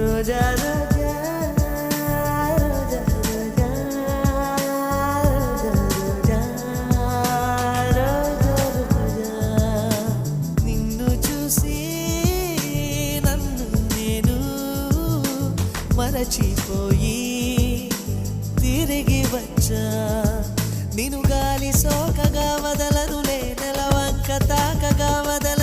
రోజా రోజా మరచిపోయి తిరిగి వచ్చా నిన్ను గాలి సోకగా వదలనులే నెలవంక తాకగా వదల